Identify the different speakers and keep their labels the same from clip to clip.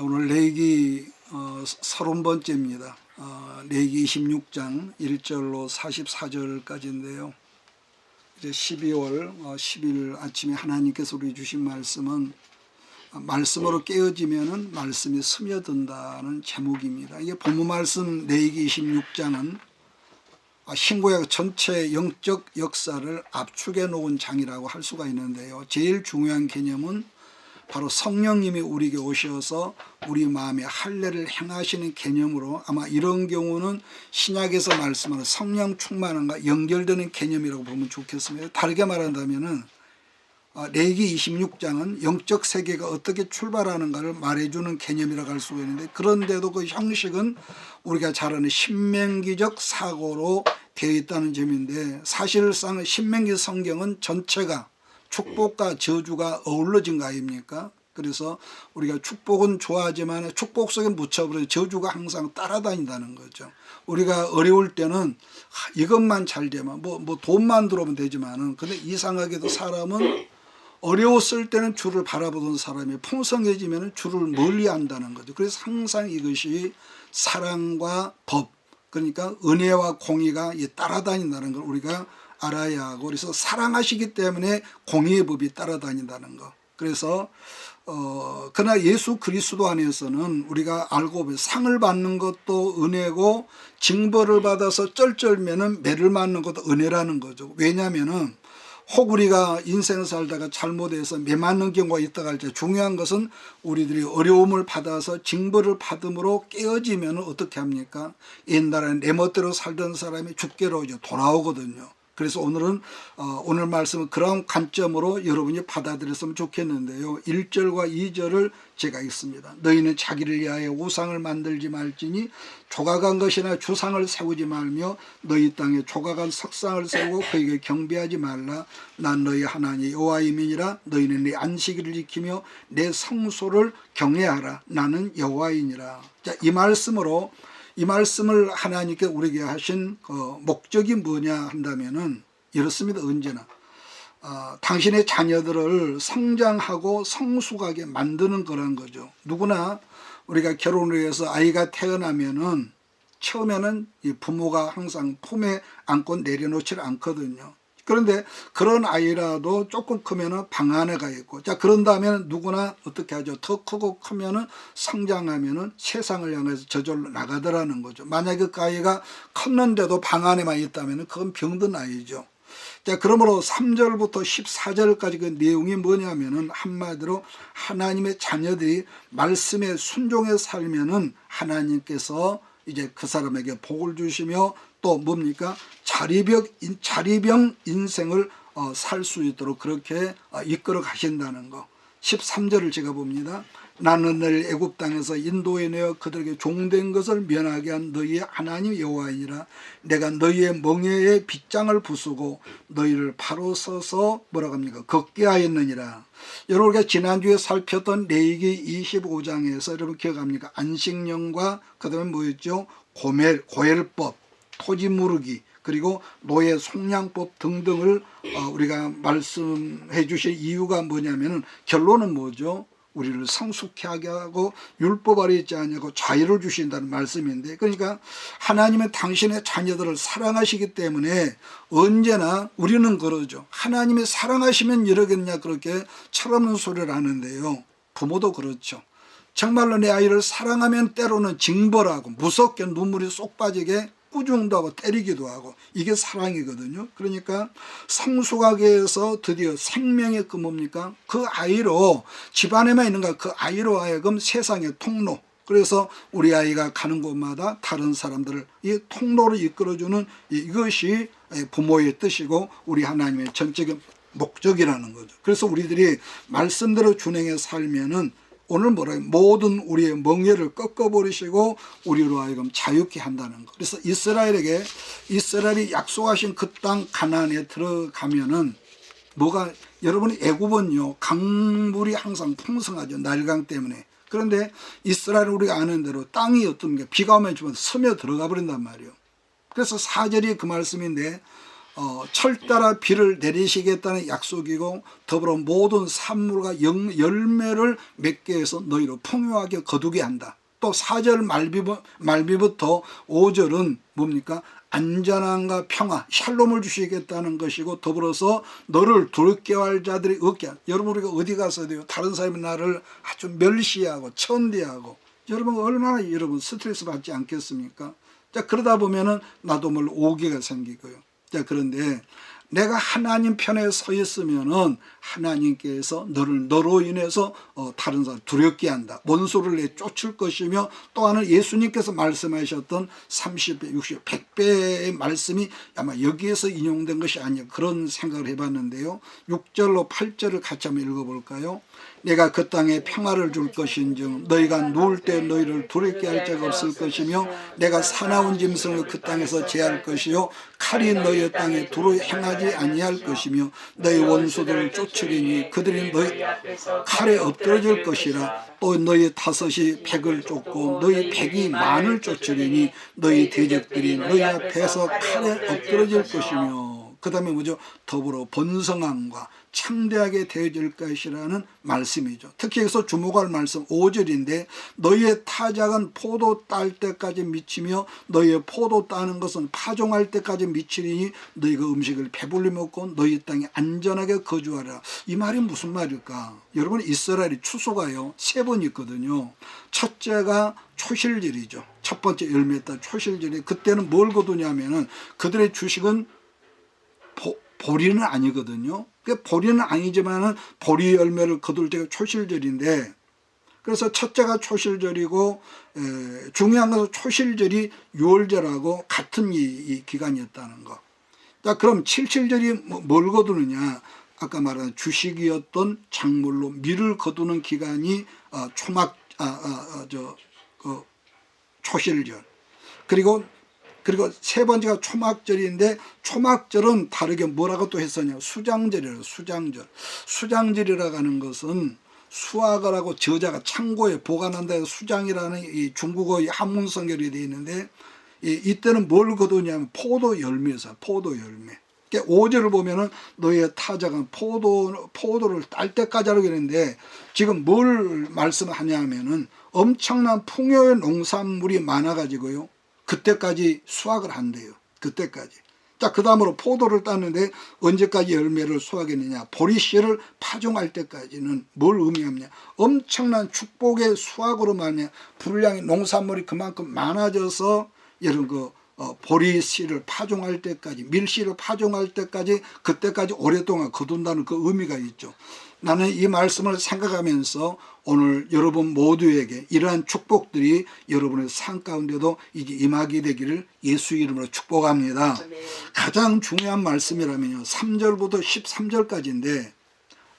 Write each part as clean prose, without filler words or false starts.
Speaker 1: 오늘 레위기 30번째입니다. 레위기 26장 1절로 44절까지인데요. 이제 12월 10일 아침에 하나님께서 우리 주신 말씀은 말씀으로 깨어지면은 말씀이 스며든다는 제목입니다. 이게 본문 말씀 레위기 26장은 신구약 전체 영적 역사를 압축해 놓은 장이라고 할 수가 있는데요. 제일 중요한 개념은 바로 성령님이 우리에게 오셔서 우리 마음에 할례를 행하시는 개념으로, 아마 이런 경우는 신약에서 말씀하는 성령 충만함과 연결되는 개념이라고 보면 좋겠습니다. 다르게 말한다면은 레위기 26장은 영적 세계가 어떻게 출발하는가를 말해주는 개념이라고 할 수가 있는데, 그런데도 그 형식은 우리가 잘 아는 신명기적 사고로 되어 있다는 점인데, 사실상 신명기 성경은 전체가 축복과 저주가 어우러진 거 아닙니까? 그래서 우리가 축복은 좋아하지만 축복 속에 묻혀버려 저주가 항상 따라다닌다는 거죠. 우리가 어려울 때는 이것만 잘 되면 뭐 돈만 들어오면 되지만은, 근데 이상하게도 사람은 어려웠을 때는 주를 바라보던 사람이 풍성해지면 주를 멀리한다는 거죠. 그래서 항상 이것이 사랑과 법, 그러니까 은혜와 공의가 따라다닌다는 걸 우리가 알아야 하고, 그래서 사랑하시기 때문에 공의의 법이 따라다닌다는 거. 그래서 그러나 예수 그리스도 안에서는 우리가 알고 보면 상을 받는 것도 은혜고, 징벌을 받아서 쩔쩔매는 매를 맞는 것도 은혜라는 거죠. 왜냐하면은 혹 우리가 인생을 살다가 잘못해서 매 맞는 경우가 있다고 할 때, 중요한 것은 우리들이 어려움을 받아서 징벌을 받음으로 깨어지면 어떻게 합니까? 옛날에 내 멋대로 살던 사람이 죽게로 돌아오거든요. 그래서 오늘은 오늘 말씀은 그런 관점으로 여러분이 받아들였으면 좋겠는데요. 1절과 2절을 제가 읽습니다. 너희는 자기를 위하여 우상을 만들지 말지니 조각한 것이나 주상을 세우지 말며 너희 땅에 조각한 석상을 세우고 그에게 경배하지 말라. 난 너희 하나님 여호와이니라. 너희는 내 안식일을 지키며 내 성소를 경외하라. 나는 여호와이니라. 자, 이 말씀을 하나님께 우리에게 하신 목적이 뭐냐 한다면은 이렇습니다. 언제나 당신의 자녀들을 성장하고 성숙하게 만드는 거란 거죠. 누구나 우리가 결혼을 해서 아이가 태어나면은 처음에는 이 부모가 항상 품에 안고 내려놓지를 않거든요. 그런데 그런 아이라도 조금 크면은 방 안에 가 있고, 자, 그런 다음에는 누구나 어떻게 하죠? 더 크고 크면은 성장하면은 세상을 향해서 저절로 나가더라는 거죠. 만약에 그 아이가 컸는데도 방 안에만 있다면은 그건 병든 아이죠. 자, 그러므로 3절부터 14절까지 그 내용이 뭐냐면은 한마디로 하나님의 자녀들이 말씀에 순종해 살면은 하나님께서 이제 그 사람에게 복을 주시며 또 뭡니까? 자리병 인생을 살 수 있도록 그렇게 이끌어 가신다는 거. 13절을 제가 봅니다. 나는 너를 애굽 땅에서 인도해 내어 그들에게 종된 것을 면하게 한 너희의 하나님 여호와이니라. 내가 너희의 멍에에 빗장을 부수고 너희를 바로 서서 뭐라고 합니까? 걷게 하였느니라. 여러분, 우리가 지난주에 살폈던 레위기 25장에서 여러분 기억합니까? 안식년과 그 다음에 뭐였죠? 고엘법, 토지 무르기, 그리고 노예 속량법 등등을 우리가 말씀해 주실 이유가 뭐냐면은, 결론은 뭐죠? 우리를 성숙케 하게 하고 율법 아래 있지 않냐고 자유를 주신다는 말씀인데, 그러니까 하나님은 당신의 자녀들을 사랑하시기 때문에 언제나 우리는 그러죠. 하나님이 사랑하시면 이러겠냐, 그렇게 철없는 소리를 하는데요. 부모도 그렇죠. 정말로 내 아이를 사랑하면 때로는 징벌하고 무섭게 눈물이 쏙 빠지게 꾸중도 하고 때리기도 하고, 이게 사랑이거든요. 그러니까 성숙하게 해서 드디어 생명의 그 뭡니까? 그 아이로, 집안에만 있는가 그 아이로 하여금 세상의 통로, 그래서 우리 아이가 가는 곳마다 다른 사람들을 이 통로로 이끌어주는 이것이 부모의 뜻이고 우리 하나님의 전적인 목적이라는 거죠. 그래서 우리들이 말씀대로 준행해 살면은 오늘 뭐라요? 모든 우리의 멍에를 꺾어버리시고 우리로 하여금 자유케 한다는 거. 그래서 이스라엘이 약속하신 그 땅 가나안에 들어가면은 뭐가, 여러분이 애굽은요 강물이 항상 풍성하죠. 나일강 때문에. 그런데 이스라엘은 우리가 아는 대로 땅이 어떤 게 비가 오면 좀 스며 들어가 버린단 말이에요. 그래서 4절이 그 말씀인데 철 따라 비를 내리시겠다는 약속이고 더불어 모든 산물과 열매를 맺게 해서 너희로 풍요하게 거두게 한다. 또 4절 말비부터 5절은 뭡니까? 안전함과 평화, 샬롬을 주시겠다는 것이고 더불어서 너를 두렵게할 자들이 없게 한다. 여러분 우리가 어디 가서도요 다른 사람이 나를 아주 멸시하고 천대하고 여러분 얼마나 여러분 스트레스 받지 않겠습니까? 자, 그러다 보면은 나도 몰라 오기가 생기고요. 자, 그런데 내가 하나님 편에 서 있으면은 하나님께서 너로 인해서 다른 사람 두렵게 한다. 원수를 내쫓을 것이며 또 하나는 예수님께서 말씀하셨던 30배, 60배, 100배의 말씀이 아마 여기에서 인용된 것이 아니냐 그런 생각을 해봤는데요. 6절로 8절을 같이 한번 읽어볼까요? 내가 그 땅에 평화를 줄 것인즉 너희가 누울 때 너희를 두렵게 할 자가 없을 것이며 내가 사나운 짐승을 그 땅에서 제할 것이요 칼이 너희 땅에 두루 행하지 아니할 것이며 너희 원수들을 쫓으리니 그들이 너희 칼에 엎드러질 것이라 또 너희 다섯이 백을 쫓고 너희 백이 만을 쫓으리니 너희 대적들이 너희 앞에서 칼에 엎드러질 것이며 그 다음에 뭐죠? 더불어 번성함과 창대하게 되어질 것이라는 말씀이죠. 특히 여기서 주목할 말씀 5절인데 너희의 타작은 포도 딸 때까지 미치며 너희의 포도 따는 것은 파종할 때까지 미치리니 너희가 음식을 배불리 먹고 너희 땅에 안전하게 거주하라. 이 말이 무슨 말일까? 여러분 이스라엘이 추수가요 3번 있거든요. 첫째가 초실절이죠. 첫 번째 열매 따 초실절이 그때는 뭘 거두냐면은 그들의 주식은 보리는 아니거든요. 보리는 아니지만은 보리 열매를 거둘 때가 초실절인데 그래서 첫째가 초실절이고 중요한 것은 초실절이 6월절하고 같은 이 기간이었다는 거. 자, 그럼 7.7절이 뭘 거두느냐? 아까 말한 주식이었던 작물로 밀을 거두는 기간이 초실절. 그리고 세 번째가 초막절인데 초막절은 다르게 뭐라고 또 했었냐? 수장절이라고. 수장절이라고 하는 것은 수확을 하고 저자가 창고에 보관한다 해서 수장이라는 이 중국어의 한문성결이 되어 있는데 이때는 뭘 거두냐면 포도 열매에서 포도 열매. 5절을 보면은 너희의 타작은 포도를 딸 때까지 하라고 했는데 지금 뭘 말씀하냐면은 엄청난 풍요의 농산물이 많아가지고요. 그때까지 수확을 한대요. 그때까지. 자, 그 다음으로 포도를 땄는데 언제까지 열매를 수확했느냐? 보리씨를 파종할 때까지는 뭘 의미하느냐? 엄청난 축복의 수확으로 말이냐? 분량의 농산물이 그만큼 많아져서 이런 보리씨를 파종할 때까지, 밀씨를 파종할 때까지, 그때까지 오랫동안 거둔다는 그 의미가 있죠. 나는 이 말씀을 생각하면서 오늘 여러분 모두에게 이러한 축복들이 여러분의 삶 가운데도 이제 임하게 되기를 예수 이름으로 축복합니다. 가장 중요한 말씀이라면요 3절부터 13절까지인데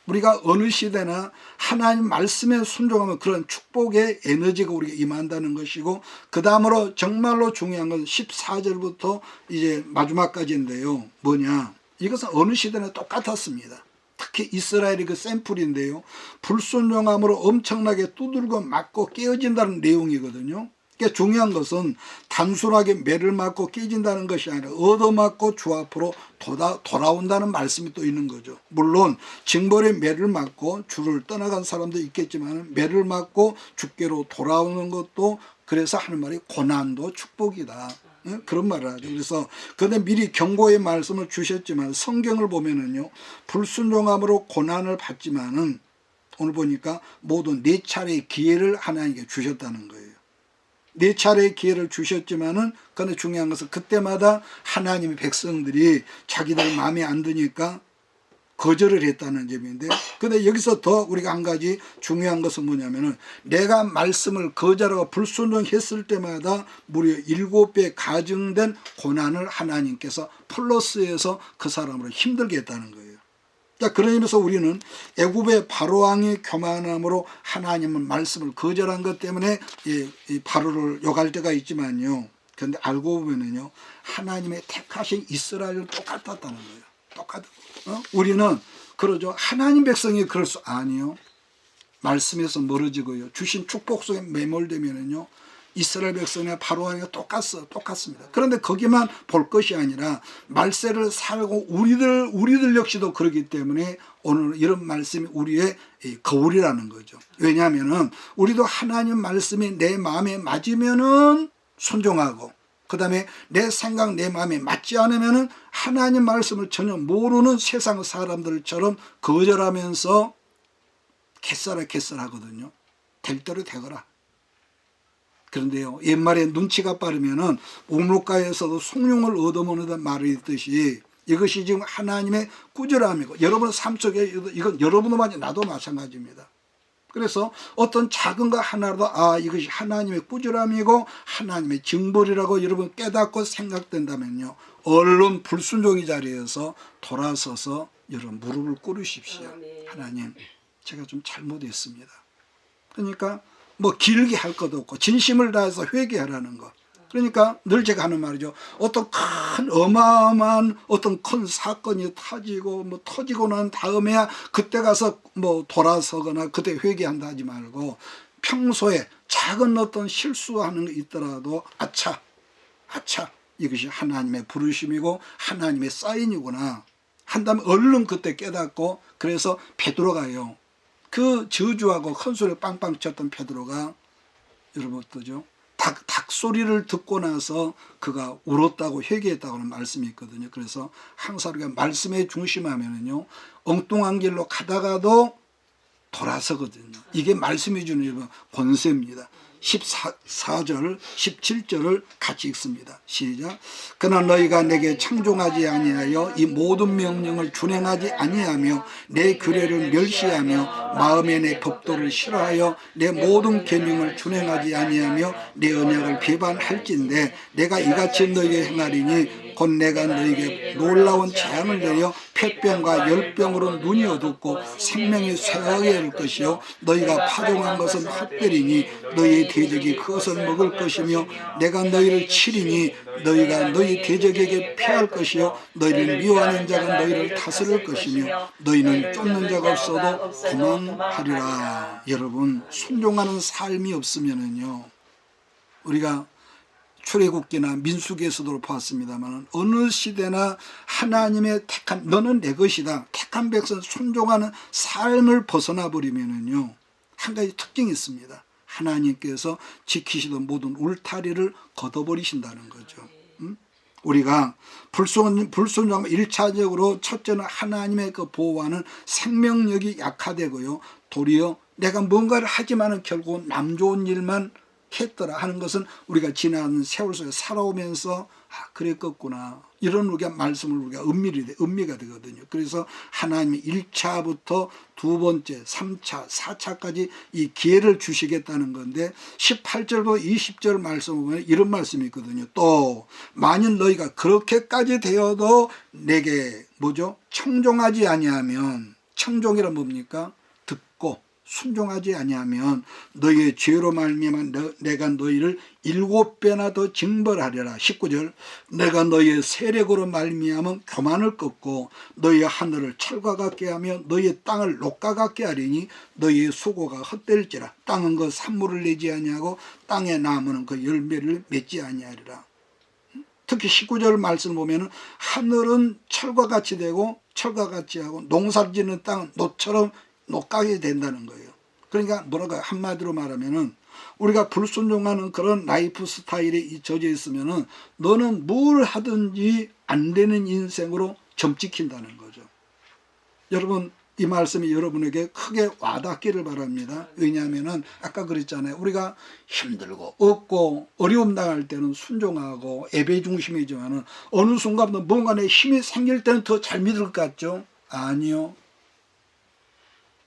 Speaker 1: 우리가 어느 시대나 하나님 말씀에 순종하면 그런 축복의 에너지가 우리가 임한다는 것이고 그 다음으로 정말로 중요한 건 14절부터 이제 마지막까지인데요. 뭐냐? 이것은 어느 시대나 똑같았습니다. 특히 이스라엘이 그 샘플인데요. 불순종함으로 엄청나게 두들고 맞고 깨어진다는 내용이거든요. 그러니까 중요한 것은 단순하게 매를 맞고 깨진다는 것이 아니라 얻어맞고 주 앞으로 돌아온다는 말씀이 또 있는 거죠. 물론 징벌에 매를 맞고 주를 떠나간 사람도 있겠지만 매를 맞고 주께로 돌아오는 것도 그래서 하는 말이 고난도 축복이다. 그런 말을 하죠. 그래서 그런데 미리 경고의 말씀을 주셨지만 성경을 보면은요 불순종함으로 고난을 받지만은 오늘 보니까 모두 4차례의 기회를 하나님께 주셨다는 거예요. 4차례의 기회를 주셨지만은 그런데 중요한 것은 그때마다 하나님의 백성들이 자기들 마음에 안 드니까 거절을 했다는 점인데 근데 여기서 더 우리가 한 가지 중요한 것은 뭐냐면은 내가 말씀을 거절하고 불순종했을 때마다 무려 7배 가증된 고난을 하나님께서 플러스해서 그 사람으로 힘들게 했다는 거예요. 자, 그런 의미에서 우리는 애굽의 바로왕의 교만함으로 하나님은 말씀을 거절한 것 때문에 이 바로를 욕할 때가 있지만요. 그런데 알고 보면은요 하나님의 택하신 이스라엘은 똑같았다는 거예요. 우리는 그러죠. 하나님 백성이 그럴 수 아니요. 말씀에서 멀어지고요. 주신 축복 속에 매몰되면은요. 이스라엘 백성의 바로왕이 똑같습니다. 그런데 거기만 볼 것이 아니라 말세를 살고 우리들 역시도 그렇기 때문에 오늘 이런 말씀이 우리의 거울이라는 거죠. 왜냐하면은 우리도 하나님 말씀이 내 마음에 맞으면은 순종하고, 그 다음에 내 생각 내 마음에 맞지 않으면은 하나님 말씀을 전혀 모르는 세상 사람들처럼 거절하면서 개싸하거든요. 될 대로 되거라. 그런데요, 옛말에 눈치가 빠르면은 우물가에서도 숭늉을 얻어먹는다는 말이 있듯이 이것이 지금 하나님의 꾸준함이고, 여러분의 삶 속에 이건 여러분도 마찬가지, 나도 마찬가지입니다. 그래서 어떤 작은 거 하나라도 이것이 하나님의 꾸준함이고 하나님의 징벌이라고 여러분 깨닫고 생각된다면요, 얼른 불순종의 자리에서 돌아서서 여러분 무릎을 꿇으십시오. 하나님, 제가 좀 잘못했습니다. 그러니까 뭐 길게 할 것도 없고 진심을 다해서 회개하라는 것. 그러니까 늘 제가 하는 말이죠. 어떤 큰 어마어마한 어떤 큰 사건이 터지고 난 다음에야 그때 가서 뭐 돌아서거나 그때 회개한다 하지 말고, 평소에 작은 어떤 실수하는 게 있더라도 아차 이것이 하나님의 부르심이고 하나님의 사인이구나 한다면 얼른 그때 깨닫고, 그래서 베드로가요, 그 저주하고 큰 소리를 빵빵 쳤던 베드로가 여러분 어떠죠? 닭 소리를 듣고 나서 그가 울었다고 회개했다고 하는 말씀이 있거든요. 그래서 항상 우리가 말씀에 중심하면은요, 엉뚱한 길로 가다가도 돌아서거든요. 이게 말씀이 주는 권세입니다. 14절 17절을 같이 읽습니다. 시작. 그러나 너희가 내게 청종하지 아니하여 이 모든 명령을 준행하지 아니하며 내 규례를 멸시하며 마음에 내 법도를 싫어하여 내 모든 계명을 준행하지 아니하며 내 언약을 배반할진대 내가 이같이 너희에게 행하리니 곧 내가 너희에게 놀라운 재앙을 내려 폐병과 열병으로 눈이 어둡고 생명이 쇠하게 할 것이요 너희가 파종한 것은 헛되리니 너희의 대적이 그것을 먹을 것이며 내가 너희를 치리니 너희가 너희 대적에게 패할 것이요 너희를 미워하는 자가 너희를 다스릴 것이며 너희는 쫓는 자가 없어도 도망하리라. 여러분, 순종하는 삶이 없으면은요, 우리가 출애굽기나 민수기에서도 봤습니다만 어느 시대나 하나님의 택한, 너는 내 것이다, 택한 백성 순종하는 삶을 벗어나 버리면은요, 한 가지 특징이 있습니다. 하나님께서 지키시던 모든 울타리를 걷어버리신다는 거죠. 우리가 불순종하면 1차적으로 첫째는 하나님의 그 보호하는 생명력이 약화되고요, 도리어 내가 뭔가를 하지만은 결국은 남 좋은 일만 했더라 하는 것은 우리가 지난 세월 속에 살아오면서 그랬겠구나, 이런 우리가 말씀을 우리가 음미가 되거든요. 그래서 하나님이 1차부터 2번째, 3차, 4차까지 이 기회를 주시겠다는 건데 18절부터 20절 말씀을 보면 이런 말씀이 있거든요. 또 만일 너희가 그렇게까지 되어도 내게 청종하지 아니하면, 청종이란 뭡니까? 듣고 순종하지 아니하면 너희의 죄로 말미암아 내가 너희를 7배나 더 징벌하리라. 19절 내가 너희의 세력으로 말미암아 교만을 꺾고 너희의 하늘을 철과 같게 하며 너희의 땅을 녹과 같게 하리니 너희의 수고가 헛될지라. 땅은 그 산물을 내지 아니하고 땅의 나무는 그 열매를 맺지 아니하리라. 특히 19절 말씀을 보면 하늘은 철과 같이 되고 철과 같이 하고 농사를 짓는 땅은 노처럼 녹가게 된다는 거예요. 그러니까 뭐랄까요, 한마디로 말하면은 우리가 불순종하는 그런 라이프 스타일에 젖어 있으면은 너는 뭘 하든지 안 되는 인생으로 점찍힌다는 거죠. 여러분, 이 말씀이 여러분에게 크게 와닿기를 바랍니다. 왜냐하면은 아까 그랬잖아요. 우리가 힘들고 없고 어려움 당할 때는 순종하고 예배 중심이지만은 어느 순간부터 뭔가 내 힘이 생길 때는 더 잘 믿을 것 같죠? 아니요.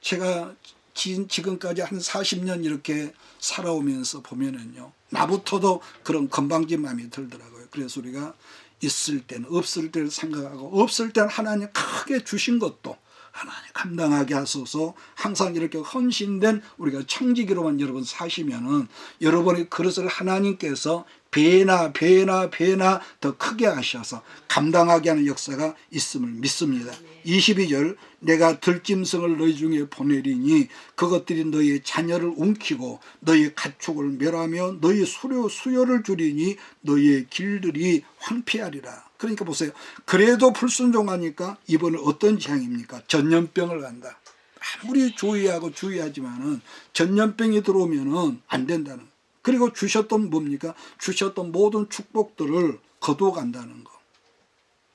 Speaker 1: 제가 지금까지 한 40년 이렇게 살아오면서 보면은요, 나부터도 그런 건방진 마음이 들더라고요. 그래서 우리가 있을 때는 없을 때를 생각하고, 없을 때는 하나님 크게 주신 것도 하나님 감당하게 하소서, 항상 이렇게 헌신된 우리가 청지기로만 여러분 사시면은 여러분의 그릇을 하나님께서 배나 더 크게 하셔서 감당하게 하는 역사가 있음을 믿습니다. 22절 내가 들짐승을 너희 중에 보내리니 그것들이 너희 자녀를 움키고 너희 가축을 멸하며 너희 수요를 줄이니 너희의 길들이 황폐하리라. 그러니까 보세요. 그래도 불순종하니까 이번에 어떤 재앙입니까? 전염병을 간다. 아무리 주의하지만은 전염병이 들어오면은 안 된다는 거. 그리고 주셨던 뭡니까? 주셨던 모든 축복들을 거두어 간다는 거.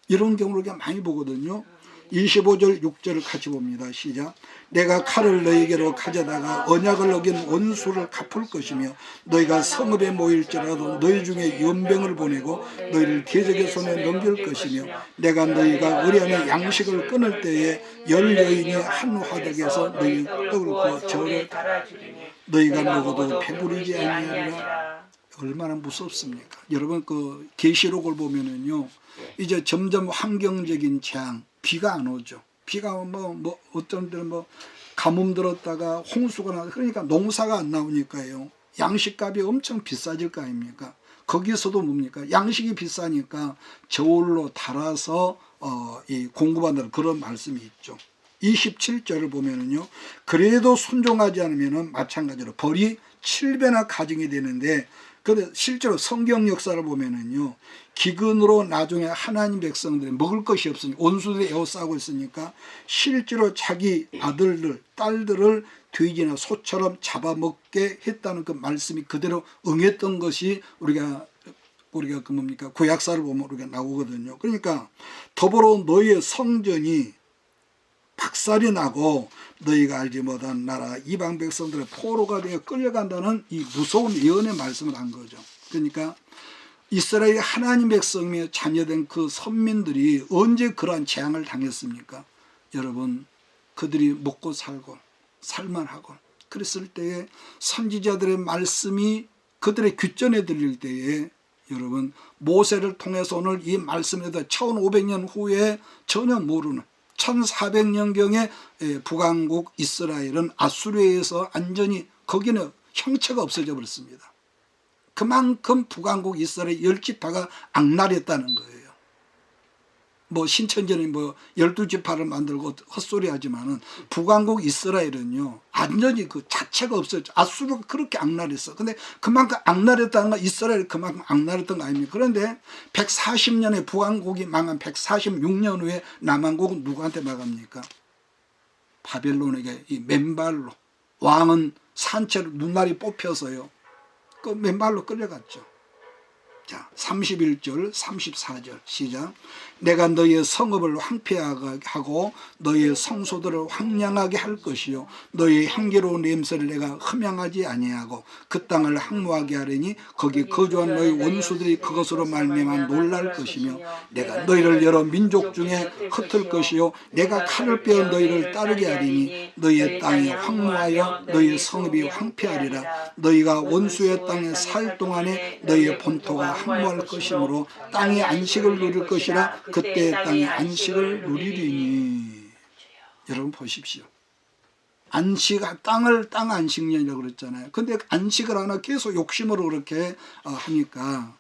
Speaker 1: 이런 경우를 우리가 많이 보거든요. 25절 6절을 같이 봅니다. 시작. 내가 칼을 너희에게로 가져다가 언약을 어긴 원수를 갚을 것이며 너희가 성읍에 모일지라도 너희 중에 연병을 보내고 너희를 대적의 손에 넘길 것이며 내가 너희가 의뢰하는 양식을 끊을 때에 열 여인이 한 화덕에서 너희 떡을 구워 저를 너희가 먹어도 배부르지 아니하리라. 얼마나 무섭습니까? 여러분 그 계시록을 보면은요, 이제 점점 환경적인 재앙, 비가 안 오죠. 비가 뭐 어떤 데는 뭐 가뭄 들었다가 홍수가 나, 그러니까 농사가 안 나오니까요. 양식값이 엄청 비싸질 거 아닙니까? 거기서도 뭡니까? 양식이 비싸니까 저울로 달아서 이 공급한다는 그런 말씀이 있죠. 27절을 보면은요, 그래도 순종하지 않으면은 마찬가지로 벌이 7배나 가중이 되는데, 근데 실제로 성경 역사를 보면은요, 기근으로 나중에 하나님 백성들이 먹을 것이 없으니까 원수들이 에워싸고 있으니까 실제로 자기 아들들, 딸들을 돼지나 소처럼 잡아먹게 했다는 그 말씀이 그대로 응했던 것이 우리가 그 뭡니까? 구약사를 보면 우리가 나오거든요. 그러니까 더불어 너희의 성전이 박살이 나고 너희가 알지 못한 나라 이방 백성들의 포로가 되어 끌려간다는 이 무서운 예언의 말씀을 한 거죠. 그러니까 이스라엘 하나님 백성의 자녀된 그 선민들이 언제 그러한 재앙을 당했습니까? 여러분, 그들이 먹고 살고 살만하고 그랬을 때에 선지자들의 말씀이 그들의 귓전에 들릴 때에 여러분, 모세를 통해서 오늘 이 말씀에도 1500년 후에 전혀 모르는 1400년경에 북왕국 이스라엘은 아수르에서 완전히 거기는 형체가 없어져 버렸습니다. 그만큼 북왕국 이스라엘 10지파가 악랄했다는 거예요. 뭐 신천지는 뭐 12지파를 만들고 헛소리 하지만은 북왕국 이스라엘은요, 완전히 그 자체가 없었죠. 아수르가 그렇게 악랄했어. 근데 그만큼 악랄했다는 건 이스라엘이 그만큼 악랄했던 거 아닙니까? 그런데 140년에 북왕국이 망한 146년 후에 남왕국은 누구한테 망합니까? 바벨론에게 이 맨발로, 왕은 산채로 눈알이 뽑혀서요, 그 맨발로 끌려갔죠. 자, 31절 34절 시작. 내가 너희의 성읍을 황폐하게 하고 너희의 성소들을 황량하게 할 것이요 너희의 향기로운 냄새를 내가 흠양하지 아니하고 그 땅을 황무하게 하리니 거기 거주한 너희 원수들이 그것으로 말미암아 놀랄 것이며 내가 너희를 여러 민족 중에 흩을 것이요 내가 칼을 빼어 너희를 따르게 하리니 너희의 땅이 황무하여 너희의 성읍이 황폐하리라. 너희가 원수의 땅에 살 동안에 너희의 본토가 황무할 것이므로 땅의 안식을 누릴 것이라. 그때 땅의 안식을 누리리니. 여러분 보십시오. 안식, 땅 안식년이라고 그랬잖아요. 근데 안식을 하나 계속 욕심으로 그렇게 하니까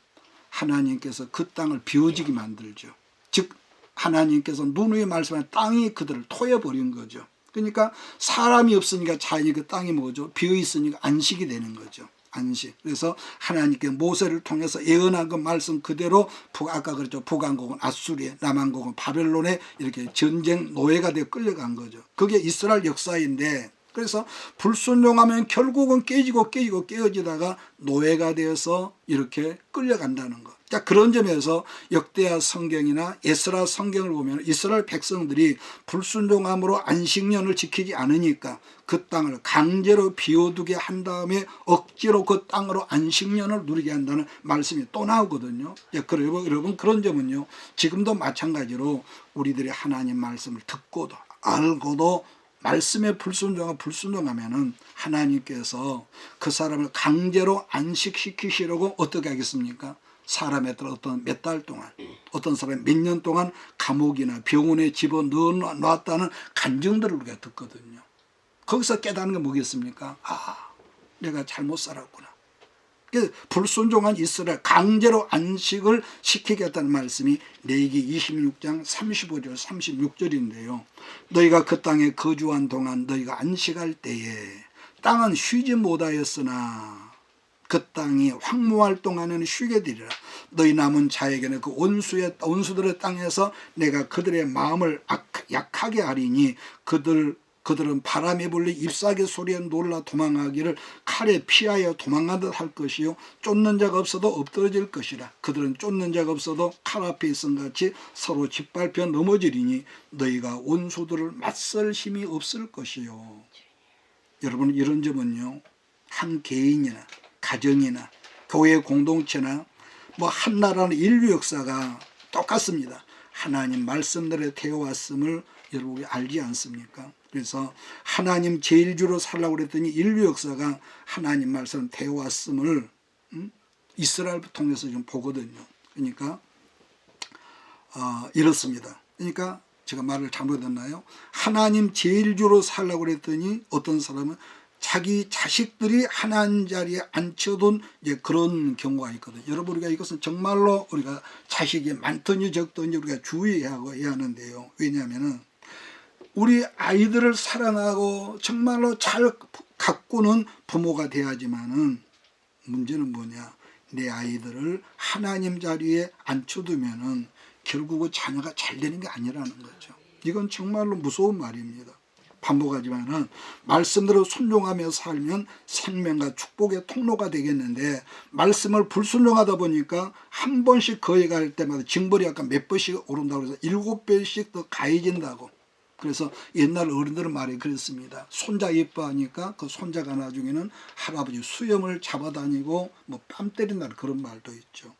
Speaker 1: 하나님께서 그 땅을 비워지게 만들죠. 즉 하나님께서 눈 위에 말씀한 땅이 그들을 토해버린 거죠. 그러니까 사람이 없으니까 자연히 그 땅이 뭐죠? 비어있으니까 안식이 되는 거죠. 안식. 그래서 하나님께 모세를 통해서 예언한 그 말씀 그대로 아까 그랬죠. 북왕국은 아수리에, 남왕국은 바벨론에 이렇게 전쟁 노예가 되어 끌려간 거죠. 그게 이스라엘 역사인데, 그래서 불순종하면 결국은 깨어지다가 노예가 되어서 이렇게 끌려간다는 것. 자, 그런 점에서 역대하 성경이나 에스라 성경을 보면 이스라엘 백성들이 불순종함으로 안식년을 지키지 않으니까 그 땅을 강제로 비워두게 한 다음에 억지로 그 땅으로 안식년을 누리게 한다는 말씀이 또 나오거든요. 그리고 여러분 그런 점은요, 지금도 마찬가지로 우리들이 하나님 말씀을 듣고도 알고도 말씀에 불순종하면은 하나님께서 그 사람을 강제로 안식시키시려고 어떻게 하겠습니까? 사람에 따라 어떤 몇 달 동안, 어떤 사람이 몇 년 동안 감옥이나 병원에 집어넣어놨다는 간증들을 우리가 듣거든요. 거기서 깨닫는 게 뭐겠습니까? 아, 내가 잘못 살았구나. 불순종한 이스라엘 강제로 안식을 시키겠다는 말씀이 레위기 26장 35절 36절인데요. 너희가 그 땅에 거주한 동안 너희가 안식할 때에 땅은 쉬지 못하였으나 그 땅이 황무할 동안에는 쉬게 되리라. 너희 남은 자에게는 그 원수들의 땅에서 내가 그들의 마음을 약하게 하리니 그들은 바람에 불리 잎사귀 소리에 놀라 도망하기를 칼에 피하여 도망가듯 할 것이요 쫓는 자가 없어도 엎드러질 것이라. 그들은 쫓는 자가 없어도 칼 앞에 있음 같이 서로 짓밟혀 넘어지리니 너희가 원수들을 맞설 힘이 없을 것이요. 여러분, 이런 점은요, 한 개인이나 가정이나 교회 공동체나 한 나라는 인류 역사가 똑같습니다. 하나님 말씀대로 되어왔음을 여러분이 알지 않습니까? 그래서 하나님 제일주로 살라고 그랬더니 인류 역사가 하나님 말씀 되어왔음을 이스라엘 통해서 좀 보거든요. 그러니까 이렇습니다. 그러니까 제가 말을 잘못했나요? 하나님 제일주로 살라고 그랬더니 어떤 사람은 자기 자식들이 하나님 자리에 앉혀둔 그런 경우가 있거든요. 여러분, 우리가 이것은 정말로 우리가 자식이 많든지 적든지 우리가 주의해야 하는데요. 왜냐하면 우리 아이들을 사랑하고 정말로 잘 가꾸는 부모가 돼야지만은 문제는 뭐냐? 내 아이들을 하나님 자리에 앉혀두면은 결국은 자녀가 잘 되는 게 아니라는 거죠. 이건 정말로 무서운 말입니다. 반복하지만은 말씀대로 순종하며 살면 생명과 축복의 통로가 되겠는데 말씀을 불순종하다 보니까 한 번씩 거기 갈 때마다 징벌이 약간 몇 번씩 오른다고 해서 7배씩 더 가해진다고. 그래서 옛날 어른들은 말이 그랬습니다. 손자 예뻐하니까 그 손자가 나중에는 할아버지 수염을 잡아다니고 뺨 때린다는 그런 말도 있죠.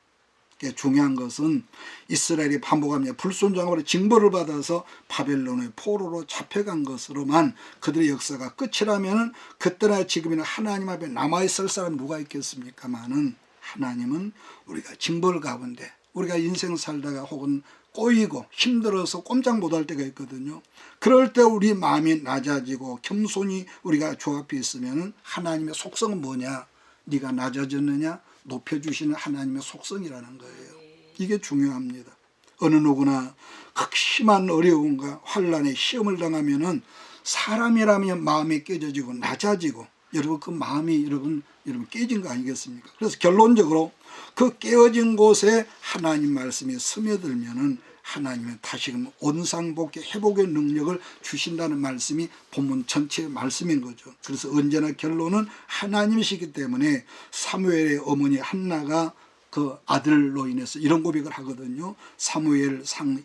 Speaker 1: 중요한 것은 이스라엘이 반복하며 불순종으로 징벌을 받아서 바벨론의 포로로 잡혀간 것으로만 그들의 역사가 끝이라면 그때나 지금이나 하나님 앞에 남아있을 사람이 누가 있겠습니까마는 하나님은 우리가 징벌 가운데 우리가 인생 살다가 혹은 꼬이고 힘들어서 꼼짝 못할 때가 있거든요. 그럴 때 우리 마음이 낮아지고 겸손히 우리가 주 앞에 있으면 하나님의 속성은 뭐냐? 네가 낮아졌느냐? 높여주시는 하나님의 속성이라는 거예요. 이게 중요합니다. 어느 누구나 극심한 어려움과 환난에 시험을 당하면은 사람이라면 마음이 깨져지고 낮아지고 여러분 그 마음이 여러분 깨진 거 아니겠습니까? 그래서 결론적으로 그 깨어진 곳에 하나님 말씀이 스며들면은 하나님은 다시금 온상복귀 회복의 능력을 주신다는 말씀이 본문 전체의 말씀인 거죠. 그래서 언제나 결론은 하나님이시기 때문에 사무엘의 어머니 한나가 그 아들로 인해서 이런 고백을 하거든요. 사무엘상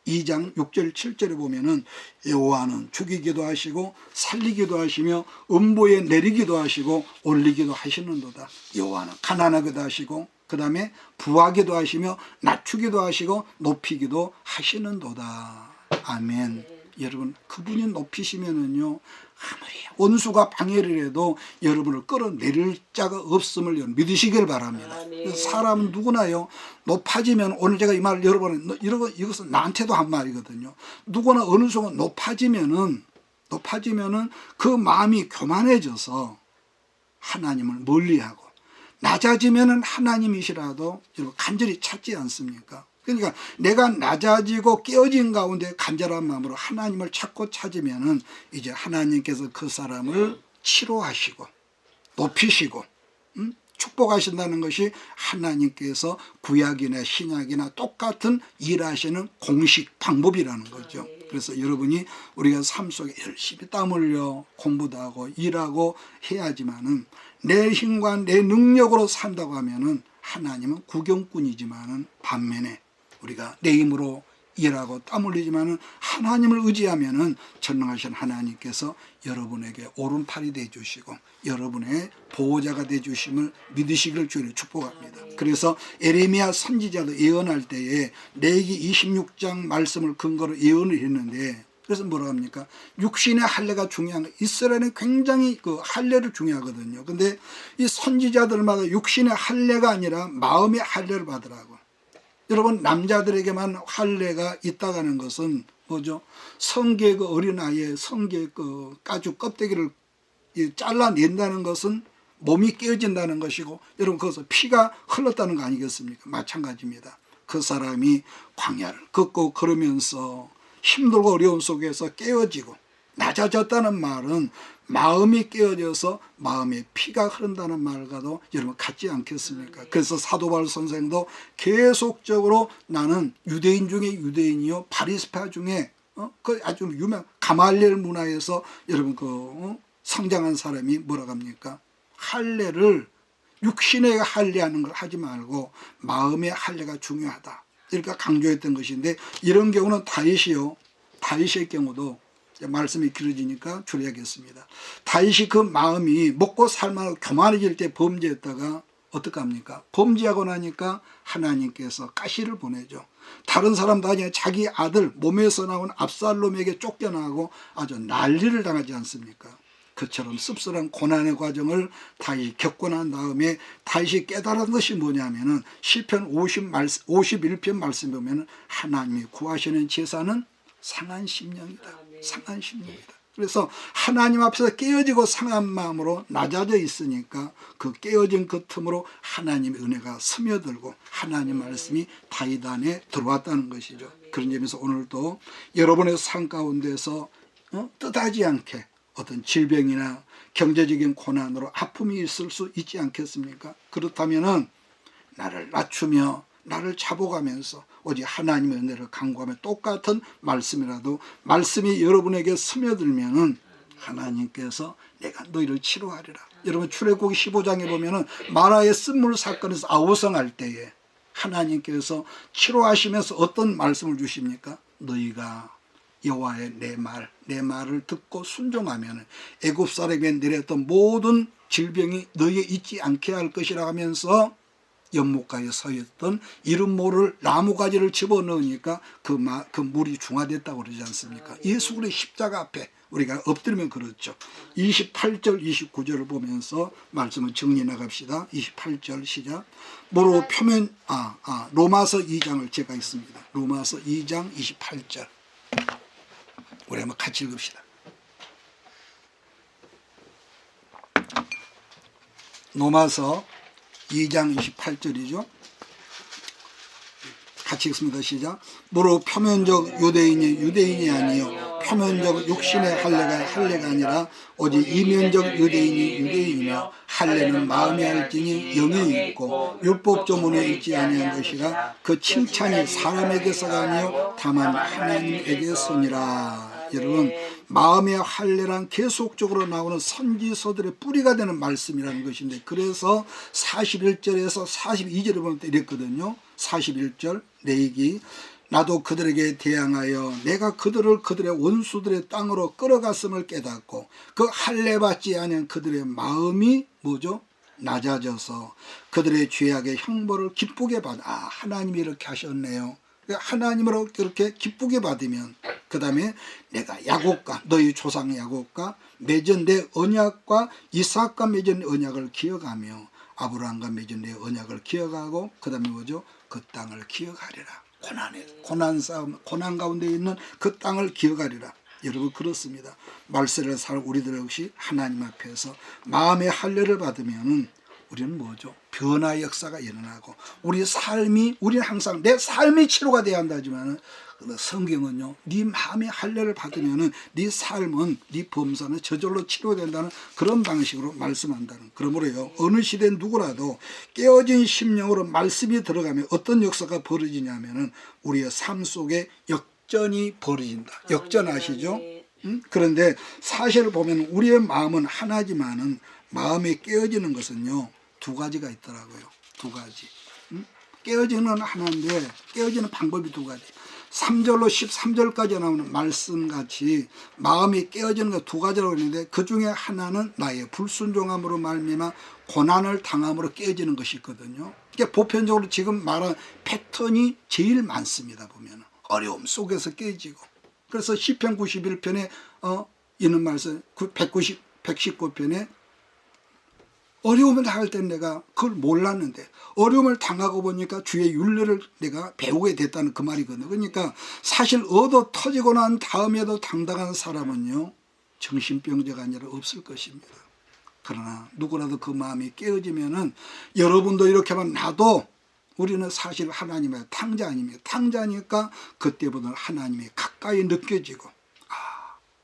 Speaker 1: 2장 6절 7절에 보면은 여호와는 죽이기도 하시고 살리기도 하시며 음보에 내리기도 하시고 올리기도 하시는도다. 여호와는 가난하기도 하시고 그 다음에 부하기도 하시며 낮추기도 하시고 높이기도 하시는도다. 아멘. 여러분 그분이 높이시면은요 아무리 원수가 방해를 해도 여러분을 끌어내릴 자가 없음을 믿으시길 바랍니다. 사람은 누구나요 높아지면 오늘 제가 이 말을 여러분 이것은 나한테도 한 말이거든요. 누구나 어느 순간 높아지면은 그 마음이 교만해져서 하나님을 멀리하고 낮아지면은 하나님이시라도 여러분 간절히 찾지 않습니까? 그러니까 내가 낮아지고 깨어진 가운데 간절한 마음으로 하나님을 찾으면은 이제 하나님께서 그 사람을 치료하시고 높이시고 축복하신다는 것이 하나님께서 구약이나 신약이나 똑같은 일하시는 공식 방법이라는 거죠. 그래서 여러분이 우리가 삶 속에 열심히 땀 흘려 공부도 하고 일하고 해야지만은 내 힘과 내 능력으로 산다고 하면은 하나님은 구경꾼이지만은 반면에 우리가 내 힘으로 일하고 땀 흘리지만은 하나님을 의지하면은 전능하신 하나님께서 여러분에게 오른팔이 돼 주시고 여러분의 보호자가 돼 주심을 믿으시기를 주를 축복합니다. 그래서 에레미야 선지자도 예언할 때에 레위기 26장 말씀을 근거로 예언을 했는데 그래서 뭐라 합니까? 육신의 할례가 중요한 거. 이스라엘은 굉장히 그 할례를 중요하거든요. 근데 이 선지자들마다 육신의 할례가 아니라 마음의 할례를 받으라고. 여러분 남자들에게만 할례가 있다가는 것은 뭐죠? 성게 그 어린아이의 성게 그 가죽 껍데기를 잘라낸다는 것은 몸이 깨어진다는 것이고, 여러분 거기서 피가 흘렀다는 거 아니겠습니까? 마찬가지입니다. 그 사람이 광야를 걷고 걸으면서 힘들고 어려움 속에서 깨어지고 낮아졌다는 말은 마음이 깨어져서 마음에 피가 흐른다는 말과도 여러분 같지 않겠습니까? 그래서 사도 바울 선생도 계속적으로 나는 유대인 중에 유대인이요 바리새파 중에 그 아주 유명 가말리엘 문화에서 여러분 성장한 사람이 뭐라고 합니까? 할례를 육신의 할례하는 걸 하지 말고 마음의 할례가 중요하다. 이렇게 강조했던 것인데, 이런 경우는 다윗의 경우도 말씀이 길어지니까 줄여야겠습니다. 다윗이 그 마음이 먹고 살만하고 교만해질 때 범죄했다가 어떻게 합니까? 범죄하고 나니까 하나님께서 가시를 보내죠. 다른 사람도 아니라 자기 아들 몸에서 나온 압살롬에게 쫓겨나고 아주 난리를 당하지 않습니까? 그처럼 씁쓸한 고난의 과정을 다윗이 겪고 난 다음에 다윗이 깨달은 것이 뭐냐면은 시편 51편 말씀 보면은 하나님이 구하시는 제사는 상한 심령이다. 상한 심령이다. 그래서 하나님 앞에서 깨어지고 상한 마음으로 낮아져 있으니까 그 깨어진 그 틈으로 하나님의 은혜가 스며들고 하나님 말씀이 다윗 안에 들어왔다는 것이죠. 그런 점에서 오늘도 여러분의 삶 가운데서 뜻하지 않게 어떤 질병이나 경제적인 고난으로 아픔이 있을 수 있지 않겠습니까? 그렇다면은 나를 낮추며 나를 잡아가면서 오직 하나님의 은혜를 간구하며 똑같은 말씀이라도 말씀이 여러분에게 스며들면은 하나님께서 내가 너희를 치료하리라. 여러분 출애굽기 15장에 보면은 마라의 쓴물 사건에서 아우성할 때에 하나님께서 치료하시면서 어떤 말씀을 주십니까? 너희가 여호와의 내 말을 듣고 순종하면 애굽 사람에게 내렸던 모든 질병이 너희에 있지 않게 할 것이라 하면서 연못가에 서 있던 이름 모를 나무가지를 집어넣으니까 그 물이 중화됐다고 그러지 않습니까? 예수 그리스도의 십자가 앞에 우리가 엎드리면 그렇죠. 28절 29절을 보면서 말씀을 정리해 나갑시다. 28절 시작. 모로 표면 로마서 2장을 제가 있습니다. 로마서 2장 28절 우리 한번 같이 읽읍시다. 로마서 2장 28절이죠. 같이 읽습니다. 시작. 무릇 표면적 유대인이 아니요 표면적 육신의 할례가 아니라 오직 이면적 유대인이며 할례는 마음에 할지니 영이 있고 율법 조문에 있지 아니한 것이라 그 칭찬이 사람에게서가 아니요 다만 하나님에게서니라. 여러분 마음의 할례란 계속적으로 나오는 선지서들의 뿌리가 되는 말씀이라는 것인데, 그래서 41절에서 42절을 보면 이랬거든요. 41절 내이기 나도 그들에게 대항하여 내가 그들의 원수들의 땅으로 끌어갔음을 깨닫고 그 할례 받지 않은 그들의 마음이 뭐죠? 낮아져서 그들의 죄악의 형벌을 기쁘게 받아. 하나님이 이렇게 하셨네요. 하나님으로 그렇게 기쁘게 받으면 그 다음에 내가 야곱과 너희 조상 야곱과 맺은 내 언약과 이삭과 맺은 언약을 기억하며 아브라함과 맺은 내 언약을 기억하고 그 다음에 뭐죠? 그 땅을 기억하리라. 고난 가운데 있는 그 땅을 기억하리라. 여러분 그렇습니다. 말세를 살 우리들 역시 하나님 앞에서 마음의 할례를 받으면은 우리는 뭐죠? 변화의 역사가 일어나고 우리는 항상 내 삶이 치료가 돼야 한다지만은 성경은요, 네 마음의 할례를 받으면은 네 삶은 네 범사는 저절로 치료된다는 그런 방식으로 말씀한다는. 그러므로요, 어느 시대 누구라도 깨어진 심령으로 말씀이 들어가면 어떤 역사가 벌어지냐면은 우리의 삶 속에 역전이 벌어진다. 역전 아시죠? 그런데 사실을 보면 우리의 마음은 하나지만은 마음에 깨어지는 것은요 두 가지가 있더라고요. 두 가지. 깨어지는 하나인데 깨어지는 방법이 두 가지. 3절로 13절까지 나오는 말씀같이 마음이 깨어지는 것 두 가지라고 했는데 그 중에 하나는 나의 불순종함으로 말미암아 고난을 당함으로 깨어지는 것이 있거든요. 그러니까 보편적으로 지금 말한 패턴이 제일 많습니다. 보면 어려움 속에서 깨지고. 그래서 시편 91편에 있는 말씀 119편에 어려움을 당할 때 내가 그걸 몰랐는데 어려움을 당하고 보니까 주의 윤례를 내가 배우게 됐다는 그 말이거든요. 그러니까 사실 얻어 터지고 난 다음에도 당당한 사람은요 정신병자가 아니라 없을 것입니다. 그러나 누구라도 그 마음이 깨어지면은 여러분도 이렇게만 놔도 우리는 사실 하나님의 탕자 아닙니까? 탕자니까 그때보다 하나님이 가까이 느껴지고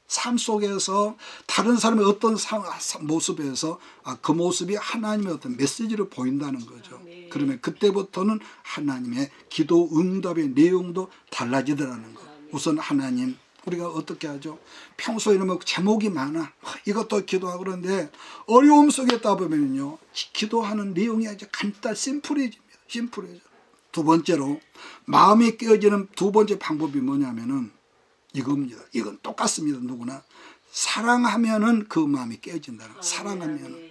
Speaker 1: 삶 속에서 다른 사람의 어떤 모습에서 그 모습이 하나님의 어떤 메시지로 보인다는 거죠. 그러면 그때부터는 하나님의 기도 응답의 내용도 달라지더라는 거. 우선 하나님, 우리가 어떻게 하죠? 평소에는 뭐 제목이 많아. 이것도 기도하고 그런데 어려움 속에 있다 보면요. 기도하는 내용이 아주 간단, 심플해집니다. 심플해져. 두 번째로 마음이 깨어지는 두 번째 방법이 뭐냐면은 이겁니다. 이건 똑같습니다. 누구나 사랑하면은 그 마음이 깨어진다는 거예요. 사랑하면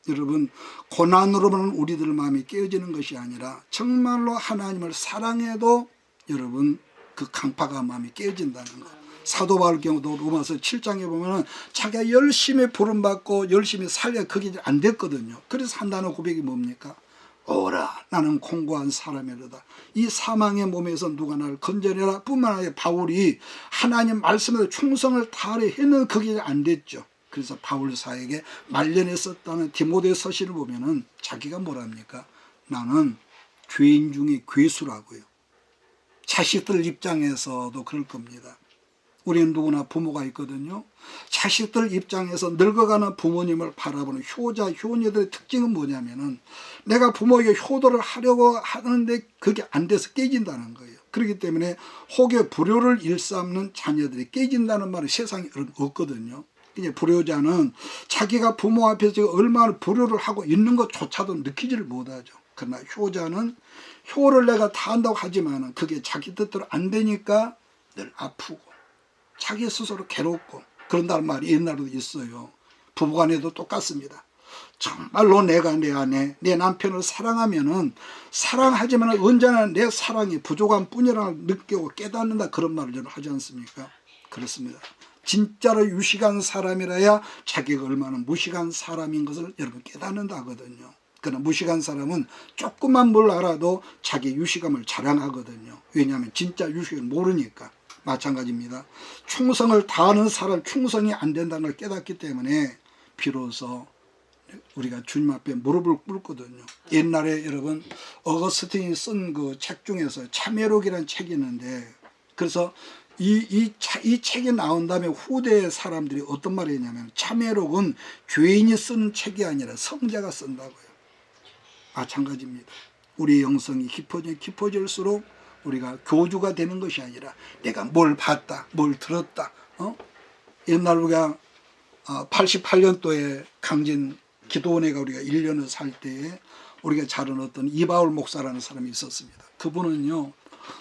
Speaker 1: 여러분 고난으로만 우리들 마음이 깨어지는 것이 아니라 정말로 하나님을 사랑해도 여러분 그 강팍한 마음이 깨어진다는 거. 사도 바울 경우도 로마서 7장에 보면은 자기가 열심히 부름받고 열심히 살려 그게 안 됐거든요. 그래서 한다는 고백이 뭡니까? 오라 나는 공고한 사람이로다. 이 사망의 몸에서 누가 나를 건져내라 뿐만 아니라 바울이 하나님 말씀에 충성을 다하려 했는 그게 안 됐죠. 그래서 바울사에게 말년했었다는 디모데 서신을 보면은 자기가 뭐랍니까? 나는 죄인 중에 괴수라고요. 자식들 입장에서도 그럴 겁니다. 우리는 누구나 부모가 있거든요. 자식들 입장에서 늙어가는 부모님을 바라보는 효자, 효녀들의 특징은 뭐냐면은 내가 부모에게 효도를 하려고 하는데 그게 안 돼서 깨진다는 거예요. 그렇기 때문에 혹여 불효를 일삼는 자녀들이 깨진다는 말은 세상에 없거든요. 이제 불효자는 자기가 부모 앞에서 얼마나 불효를 하고 있는 것조차도 느끼지를 못하죠. 그러나 효자는 효를 내가 다 한다고 하지만 그게 자기 뜻대로 안 되니까 늘 아프고 자기 스스로 괴롭고 그런다는 말이 옛날에도 있어요. 부부간에도 똑같습니다. 정말로 내가 내 아내, 내 남편을 사랑하면은 사랑하지만 언제나 내 사랑이 부족한 뿐이라고 느끼고 깨닫는다 그런 말을 저는 하지 않습니까? 그렇습니다. 진짜로 유식한 사람이라야 자기가 얼마나 무식한 사람인 것을 여러분 깨닫는다 하거든요. 그러나 무식한 사람은 조금만 뭘 알아도 자기 유식함을 자랑하거든요. 왜냐하면 진짜 유식을 모르니까. 마찬가지입니다. 충성을 다하는 사람 충성이 안 된다는 걸 깨닫기 때문에 비로소 우리가 주님 앞에 무릎을 꿇거든요. 옛날에 여러분 어거스틴이 쓴 그 책 중에서 참회록이라는 책이 있는데 그래서 이 책이 나온 다음에 후대 사람들이 어떤 말을 했냐면 참회록은 죄인이 쓰는 책이 아니라 성자가 쓴다고요. 마찬가지입니다. 우리의 영성이 깊어질수록 우리가 교주가 되는 것이 아니라 내가 뭘 봤다, 뭘 들었다. 옛날 우리가 88년도에 강진 기도원회가 우리가 1년을 살 때에 우리가 잘 아는 어떤 이바울 목사라는 사람이 있었습니다. 그분은요.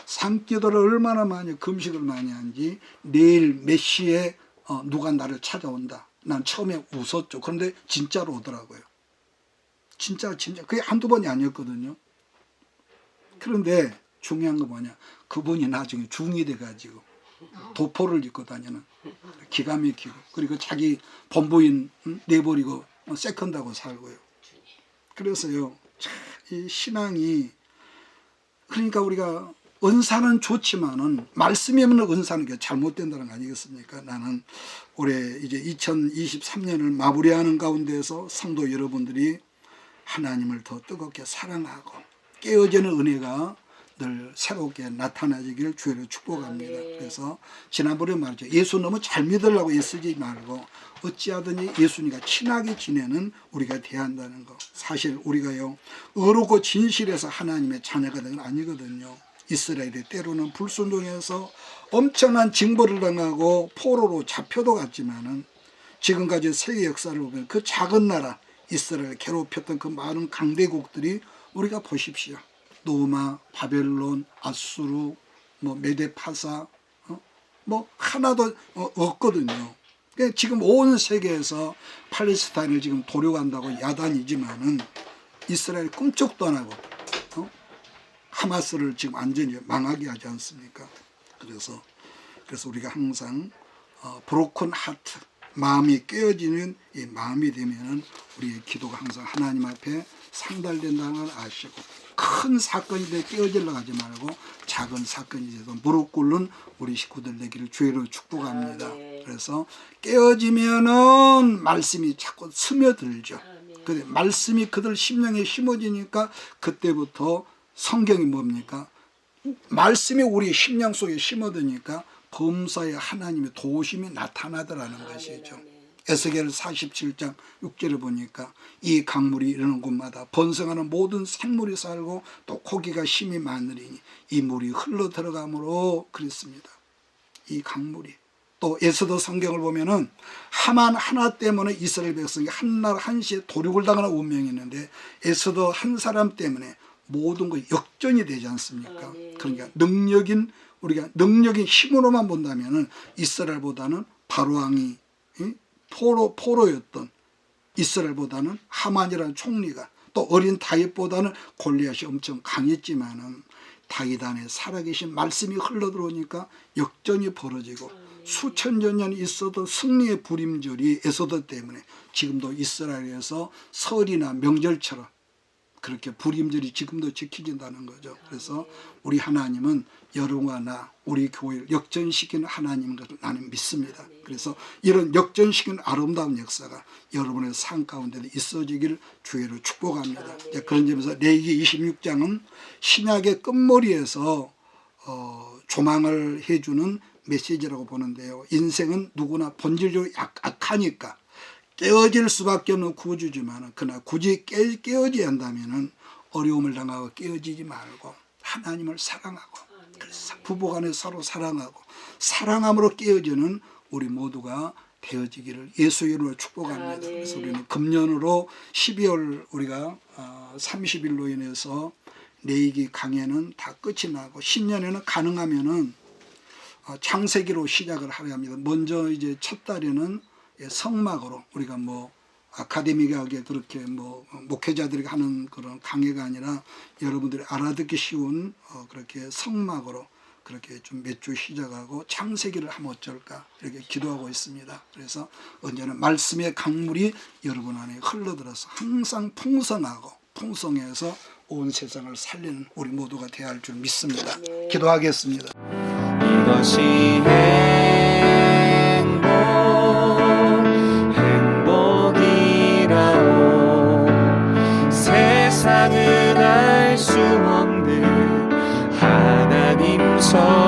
Speaker 1: 산기도를 얼마나 많이 금식을 많이 한지 내일 몇 시에 누가 나를 찾아온다. 난 처음에 웃었죠. 그런데 진짜로 오더라고요. 진짜 그게 한두 번이 아니었거든요. 그런데 중요한 거 뭐냐, 그분이 나중에 중이 돼가지고 도포를 입고 다니는 기가 막히고 그리고 자기 본부인 내버리고 세컨드하고 살고요. 그래서요 이 신앙이 그러니까 우리가 은사는 좋지만은 말씀이 없는 은사는 잘못된다는 거 아니겠습니까? 나는 올해 이제 2023년을 마무리하는 가운데서 성도 여러분들이 하나님을 더 뜨겁게 사랑하고 깨어지는 은혜가 늘 새롭게 나타나기를 주의로 축복합니다. 그래서 지난번에 말했죠. 예수 너무 잘 믿으려고 애쓰지 말고 어찌하든지 예수님과 친하게 지내는 우리가 돼야 한다는 거. 사실 우리가요 의롭고 진실해서 하나님의 자녀가 되는 건 아니거든요. 이스라엘이 때로는 불순종해서 엄청난 징벌을 당하고 포로로 잡혀도 갔지만은 지금까지 세계 역사를 보면 그 작은 나라 이스라엘 괴롭혔던 그 많은 강대국들이 우리가 보십시오. 노마, 바벨론, 아수르, 메데파사, 하나도 없거든요. 그러니까 지금 온 세계에서 팔레스타인을 지금 도려간다고 야단이지만은 이스라엘 꿈쩍도 안 하고, 하마스를 지금 완전히 망하게 하지 않습니까? 그래서 우리가 항상, 브로큰 하트, 마음이 깨어지는 이 마음이 되면은 우리의 기도가 항상 하나님 앞에 상달된다는 걸 아시고 큰 사건이 돼 깨어지려고 하지 말고 작은 사건이 돼서 무릎 꿇는 우리 식구들 되기를 주의로 축복합니다. 그래서 깨어지면은 말씀이 자꾸 스며들죠.
Speaker 2: 아멘.
Speaker 1: 근데 말씀이 그들 심령에 심어지니까 그때부터 성경이 뭡니까? 말씀이 우리 심령 속에 심어드니까 범사에 하나님의 도우심이 나타나더라는 것이죠.
Speaker 2: 아멘.
Speaker 1: 에스겔 47장 6절을 보니까 이 강물이 이르는 곳마다 번성하는 모든 생물이 살고 또 고기가 심이 많으리니 이 물이 흘러 들어가므로 그랬습니다. 이 강물이. 또 에스더 성경을 보면은 하만 하나 때문에 이스라엘 백성이 한날 한시에 도륙을 당하는 운명이 있는데 에스더 한 사람 때문에 모든 거 역전이 되지 않습니까? 그러니까 우리가 능력인 힘으로만 본다면은 이스라엘보다는 바로왕이 포로였던 이스라엘보다는 하만이라는 총리가 또 어린 다윗보다는 골리앗이 엄청 강했지만은 다윗 안에 살아계신 말씀이 흘러들어오니까 역전이 벌어지고 수천 년이 있었던 승리의 부림절이 에스더 때문에 지금도 이스라엘에서 설이나 명절처럼 그렇게 부림절이 지금도 지켜진다는 거죠. 그래서 우리 하나님은 여러분과 나, 우리 교회를 역전시키는 하나님인 것을 나는 믿습니다. 그래서 이런 역전시키는 아름다운 역사가 여러분의 삶 가운데 있어지기를 주의로 축복합니다. 그런 점에서 레위기 26장은 신약의 끝머리에서 조망을 해주는 메시지라고 보는데요. 인생은 누구나 본질적으로 악하니까 깨어질 수밖에 없는 구주지만 그러나 굳이 깨어져야 한다면 어려움을 당하고 깨어지지 말고 하나님을 사랑하고 그래서 부부간에 서로 사랑하고 사랑함으로 깨어지는 우리 모두가 되어지기를 예수 이름으로 축복합니다. 그래서 우리는 금년으로 12월 우리가 30일로 인해서 레위기 강해는 다 끝이 나고 신년에는 가능하면은 창세기로 시작을 하려 합니다. 먼저 이제 첫 달에는 성막으로 우리가 아카데믹하게 그렇게 목회자들이 하는 그런 강해가 아니라 여러분들이 알아듣기 쉬운 그렇게 성막으로 그렇게 좀 몇 주 시작하고 창세기를 하면 어쩔까 이렇게 기도하고 있습니다. 그래서 언제나 말씀의 강물이 여러분 안에 흘러들어서 항상 풍성하고 풍성해서 온 세상을 살리는 우리 모두가 되어야 할 줄 믿습니다. 기도하겠습니다.
Speaker 3: 이것이 행복이라오. 세상은 알 수 없는 하나님 서